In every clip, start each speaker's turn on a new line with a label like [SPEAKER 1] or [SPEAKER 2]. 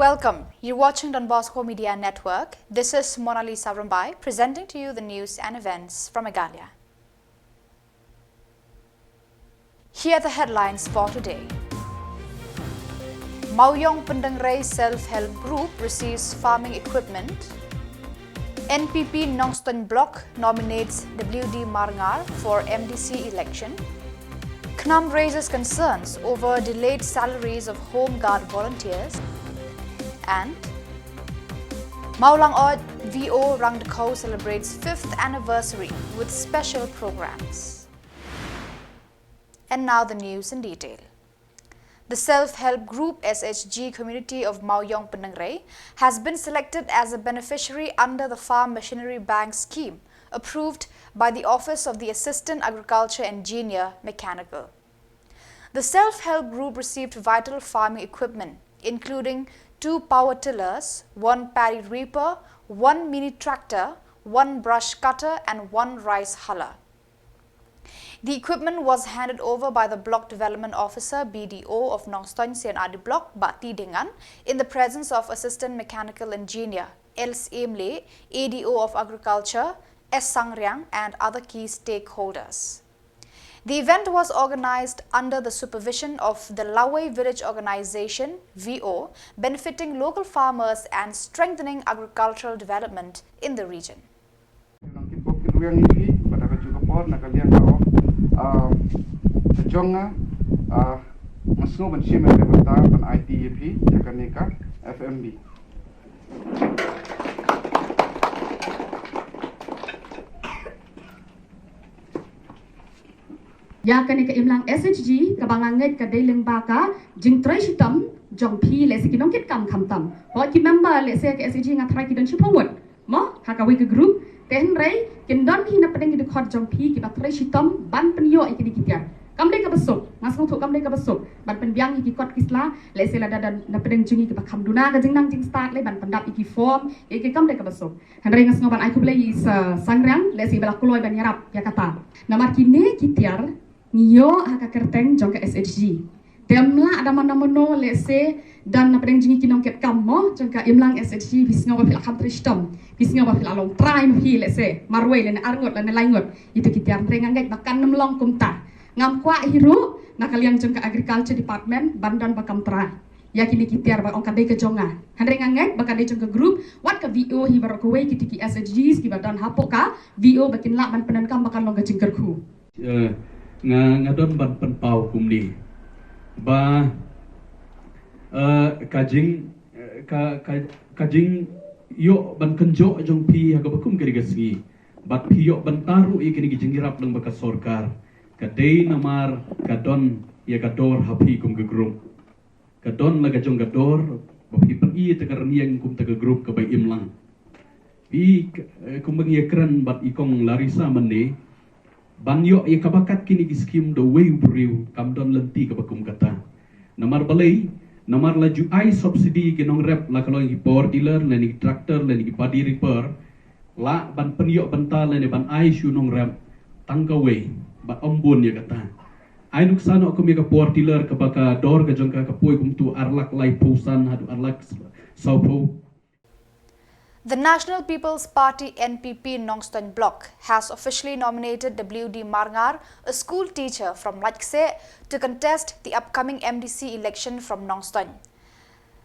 [SPEAKER 1] Welcome. You're watching Donbosco Media Network. This is Monalisa Rambai presenting to you the news and events from Meghalaya. Here are the headlines for today. Mauyong Pandangray Self-Help Group receives farming equipment. NPP Nongston Block nominates WD Marngar for MDC election. KNUM raises concerns over delayed salaries of Home Guard volunteers. And Maulang Odd VO Rangdako celebrates 5th anniversary with special programs. And now the news in detail. The Self-Help Group SHG community of Mauyong Pandangray has been selected as a beneficiary under the Farm Machinery Bank scheme approved by the Office of the Assistant Agriculture Engineer Mechanical. The Self-Help Group received vital farming equipment including 2 power tillers, 1 paddy reaper, 1 mini tractor, 1 brush cutter and 1 rice huller. The equipment was handed over by the Block Development Officer BDO of Nongston CNRD Block Bati Dingan in the presence of Assistant Mechanical Engineer Els Emle, ADO of Agriculture, S. Sangriang and other key stakeholders. The event was organized under the supervision of the Lawai Village Organization, VO, benefiting local farmers and strengthening agricultural development in the region.
[SPEAKER 2] Ya kani ka imlang SHG kabanganget ka daileng baka jing trai shitam jong pi le sikinong kit kam kham tam ho ki member le se ka SHG nga thrai ki don chipawat mo ha ka wi ka group ten rai kin don hi na padeng ki khot jong pi ki ba trai shitam ban penyo ikini kitya kam le ka basuk ngasong thu kam le ka basuk ban pen biang ki kot kisla le se la dan na padeng jungi ki ba kham duna ka jing nang jing start le ban pandap iki form ki kam le ka basuk han rai ngasong ban ai ku le is sangrang le se bala kuloi ban yarap ya kata namar kini kitiar Nyo haka kerteng jong ke SHG. Temla ada mana-mana lese dan na pedeng jingi kinong ket kamo jong ka imlang SHG bisnga wa fil kham tristom. Bisnga wa fil along try no hi lese marwe le na arngot le na laingot. Itu kitiar rengangai bakan nemlong kumta. Ngam kwa hiru na kalian jong ka agriculture department bandan bakam tra. Ya kini kitiar ba ong kadai ke jonga. Han rengangai bakadai jong ka group wat ka VO hi barokowe kitiki SHGs ki badan hapoka VO bakin la ban penan kam bakan long ka jingkerku.
[SPEAKER 3] Ngadon ban penpau kumni ba kajing yo ban kenjo jong pi ha bakum kari gasgi bat pi yo ban taru ikini gijingirap lang baka sorkar kadai namar kadon ya gador hapi kum gegrum kadon laga jong gador bapi pen i tekarniang kum tega grup ka bai imlang i kum bangiyakran bat ikong larisa mande Banyo ia kabakat kini di skim the way beriu kamdon lenti kabakum kata. Namar balai, namar laju ai subsidi kinong rep la kalau yang power dealer, lagi traktor, lagi padi repair, la ban penyok bental lagi ban ai sunong rep tangkawe, ban ombun ya kata. Ai nuksano aku mega power dealer kabaka dor kajongka kapoi kumtu arlak lai pusan hadu arlak saupo.
[SPEAKER 1] The National People's Party NPP Nongston Block has officially nominated WD Marngar, a school teacher from Lajkse, to contest the upcoming MDC election from Nongston.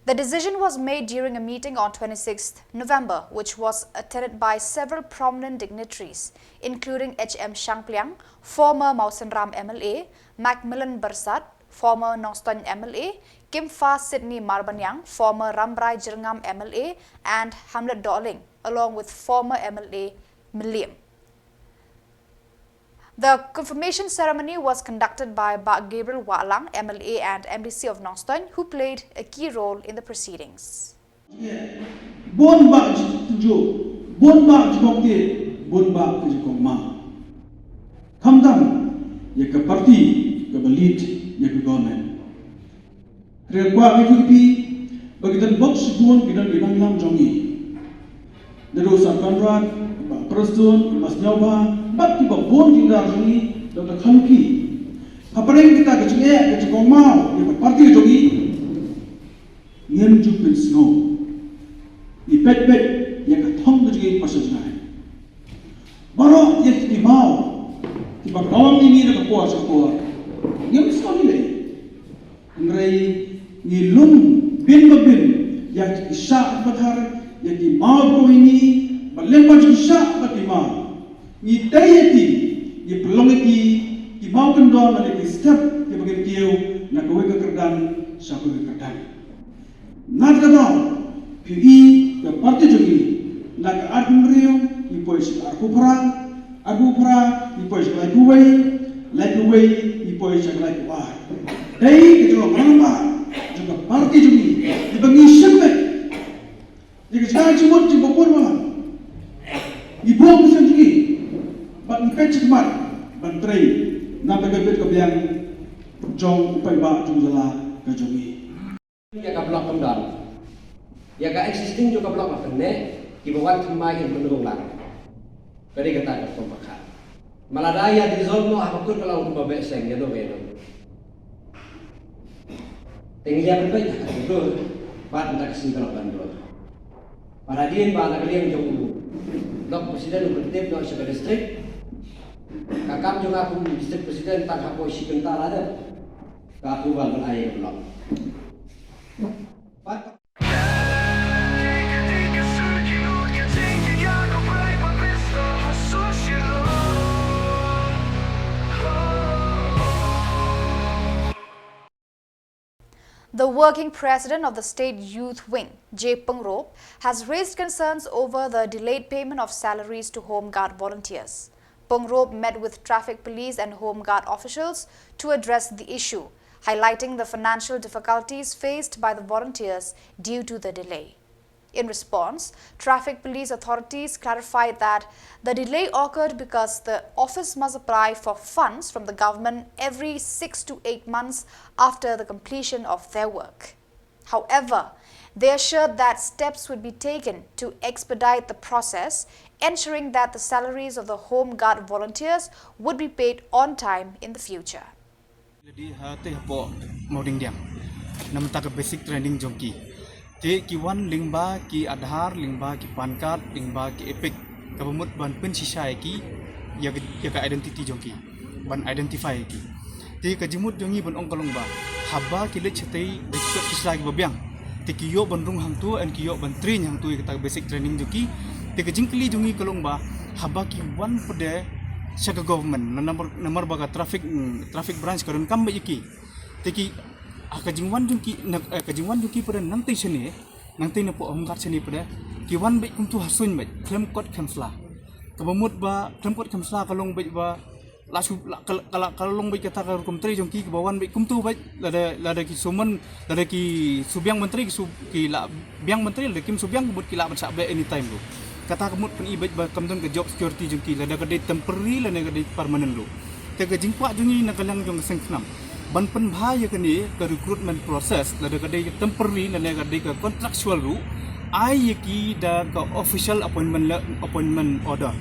[SPEAKER 1] The decision was made during a meeting on 26th November, which was attended by several prominent dignitaries, including HM Shangpliang, former Mausenram MLA, Macmillan Bersat, former Nongston MLA, Kim Fa Sydney Marbanyang, former Rambrai Jirngam MLA, and Hamlet Dorling, along with former MLA Milliam. The confirmation ceremony was conducted by Gabriel Walang, MLA and MDC of Nongston, who played a key role in the proceedings.
[SPEAKER 4] Bon ba jo, bon ba jokte, bon ba kujikoma. Kamdam, ye ka parti, ka balit, ye ka government. Rekwa IPP bagitan box duon bidan lam jongi. Dero sarkanrat ba preston mas nyawa bat ki ba bon tindak jongi dr khamki. Apareng kita kecenge kecekong mau di parti jongi ngem ju pin snow ni pet ya ka thong du ji pasal ngai baro ye ki mau ki ba rom ni na ko sa ko ngem snow ni le ngrei ni lum bin ya ki sha bathar ya ki mau ko ni ba lem ba ji sha ba ki ma ni tayati ni pelong ki mau kan do na ki step ki bagen kieu na ko ka kerdan sa ko kerdan nat ka do pi ka parti jogi na ka admriu ni pois arku pra ni pois lai kuwei ni pois lai kuwa dai ke jo mama jo ka parti jogi ni bangi shembe ni ka jai jumot ji bopor mala ni bom sen jogi bat ni pech mat ban trei na ta ka bet ka biang jong pai ba Khuborjylla ka jogi
[SPEAKER 5] ya ka blok kamdal ya ka existing juga blok apa ne ki bawat kemai in penduduk lang kali kata ka pembakar maladaya di zone no apa tur kalau untuk babek seng ya do beno tinggi dia berbaik itu bat nak singkal bandul para dia ba nak liang jong blok presiden bertip no sebagai distrik kakam juga aku distrik presiden tak apa isi kental ada ka aku bal air blok
[SPEAKER 1] The working president of the State Youth Wing, J. Pengrop, has raised concerns over the delayed payment of salaries to Home Guard volunteers. Pengrop met with traffic police and Home Guard officials to address the issue, highlighting the financial difficulties faced by the volunteers due to the delay. In response, traffic police authorities clarified that the delay occurred because the office must apply for funds from the government every 6 to 8 months after the completion of their work. However, they assured that steps would be taken to expedite the process, ensuring that the salaries of the Home Guard volunteers would be paid on time in the future.
[SPEAKER 6] Jadi hati apa mau dingdiang, nama tak basic training jongki. Ti kiwan lingba ki adhar lingba ki pan card lingba ki epic kabumut ban pen sisai ki ya ka identity jongki ban identify ki. Ti kajimut jongi ban ongkolong ba haba ki le chete dekot kisai babiang. Ti kiyo ban rung hang tu and kiyo ban train hang tu ka basic training jongki. Ti kajingkli jongi kolong ba haba ki wan pede Saka government nomor baga traffic branch karon kam ba iki teki kajingwan jungki pada nanti sini nanti na po omkat sini pada kiwan ba kum tu hasun ba claim code kamsla kabamut ba claim code kamsla kalong ba lasu kalong ba kata ka menteri jungki ke bawan ba kum tu ba lada ki suman lada ki subyang menteri ki la biang menteri lada kim subyang bud ki la ba anytime lo kata kemut pen ibet ba kamdon ke job security jungki lada ka day temporary lada ka day permanent lo te ka jingkwa jungi na kalang jong sengknam ban pen bahaya kani ke recruitment process lada ka day temporary lada ka day ka contractual ru ai ki da ka official appointment order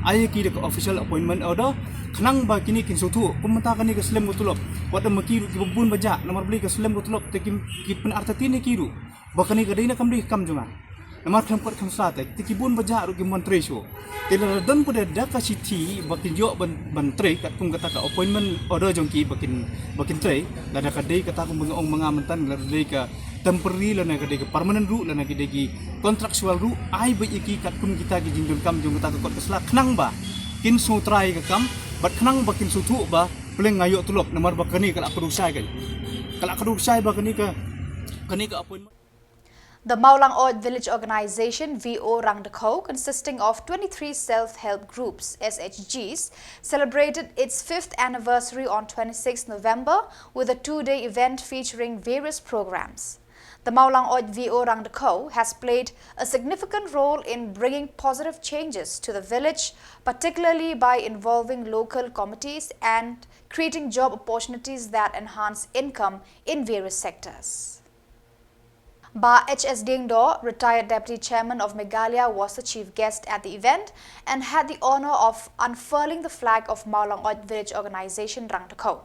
[SPEAKER 6] ai ki da ka official appointment order khnang ba kini kin sotu pemata kani ka slem gotulok wada maki ki bun baja nomor beli ka slem gotulok te ki pen artatini ki ru bakani ka day na kamdi kam junga Namar kempat kamsate tikibun baja ru gimon tresho tela dan pada daka city bakin jo ban tre kat kum kata ka appointment order jongki bakin tre lada ka dei kata kum bangong mangamentan lada dei ka temporary lana ka dei ka permanent ru lana ki dei ki contractual ru ai ba iki kat kum kita ki jingdon kam jong kata ka kot kesla khnang ba kin so try ka kam bat khnang bakin sutu ba peleng ngayok tulok namar bakani kala kadusai ba kani ka appointment.
[SPEAKER 1] The Maulang Ord Village Organization VO Rangdakho, consisting of 23 self-help groups SHGs, celebrated its 5th anniversary on 26 November with a 2-day event featuring various programs. The Maulang Ord VO Rangdakho has played a significant role in bringing positive changes to the village, particularly by involving local committees and creating job opportunities that enhance income in various sectors. Ba H.S. Dingdo, retired Deputy Chairman of Meghalaya, was the chief guest at the event and had the honor of unfurling the flag of Maulang Ord Village Organization Rangdakho.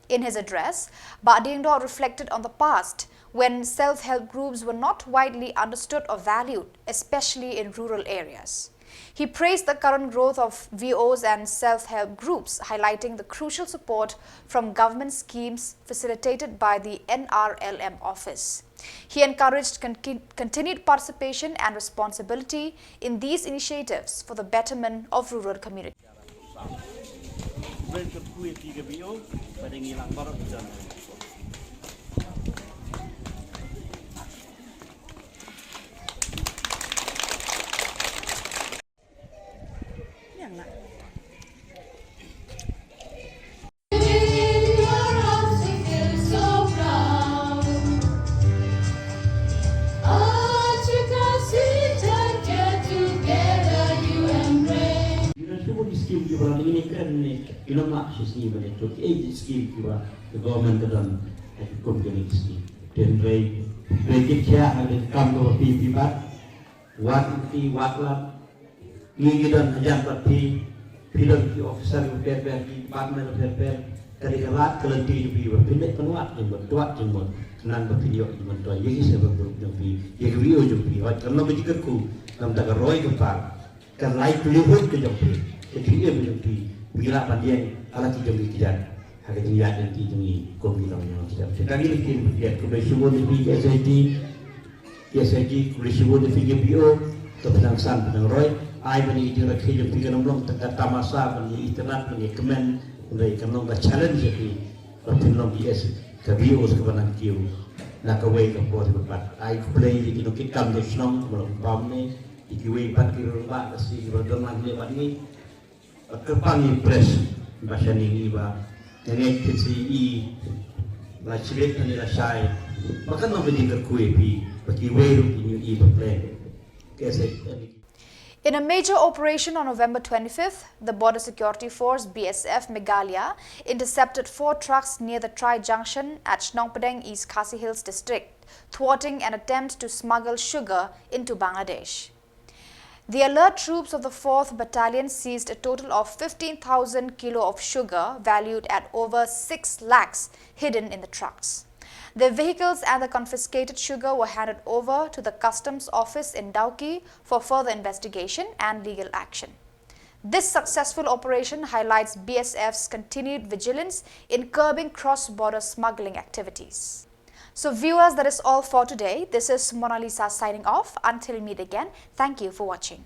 [SPEAKER 1] In his address, Ba Dingdo reflected on the past when self-help groups were not widely understood or valued, especially in rural areas. He praised the current growth of VOs and self-help groups, highlighting the crucial support from government schemes facilitated by the NRLM office. He encouraged continued participation and responsibility in these initiatives for the betterment of rural communities.
[SPEAKER 7] The government done scheme. Then they take care and come to a people, what lab, you done a jump at P, pillar officer of department of repair, Kalikat, Kalati, we were pinning on what in what none but video inventory, yes, ever group of P, Yagrio Jupi, what can nobody could cool, come to a Roy Park, can like to live with the Jupi, the Jupi, we lap and yen, Alaki Jupi. Ada niat nanti demi komitmen yang siap. Sekarang ini kita komisiun di SIG, komisiun di GPO, tentang san, tentang Roy, ai bani itu nak hidup di dalam tentang tamasa, bani internet, bani kemen, bani kanong challenge jadi, berpinang BS, GPO sekarang kiu, nak away ke pos berpat. Ai play di kita kam di Shillong, malam pam ni, ikiway pat kiri rumah, si berdoa ni bani, kepangi press, bahasa ni iba. Yang KCE, Lachilek and Lashai, Makan of the Dinner Kuipi, but you wait in your even play.
[SPEAKER 1] In a major operation on November 25th, the Border Security Force BSF Meghalaya intercepted 4 trucks near the Tri-Junction at Shillong East Khasi Hills district, thwarting an attempt to smuggle sugar into Bangladesh. The alert troops of the 4th Battalion seized a total of 15,000 kilo of sugar valued at over 6 lakhs hidden in the trucks. The vehicles and the confiscated sugar were handed over to the Customs Office in Dauki for further investigation and legal action. This successful operation highlights BSF's continued vigilance in curbing cross-border smuggling activities. So viewers, that is all for today. This is Mona Lisa signing off. Until we meet again, thank you for watching.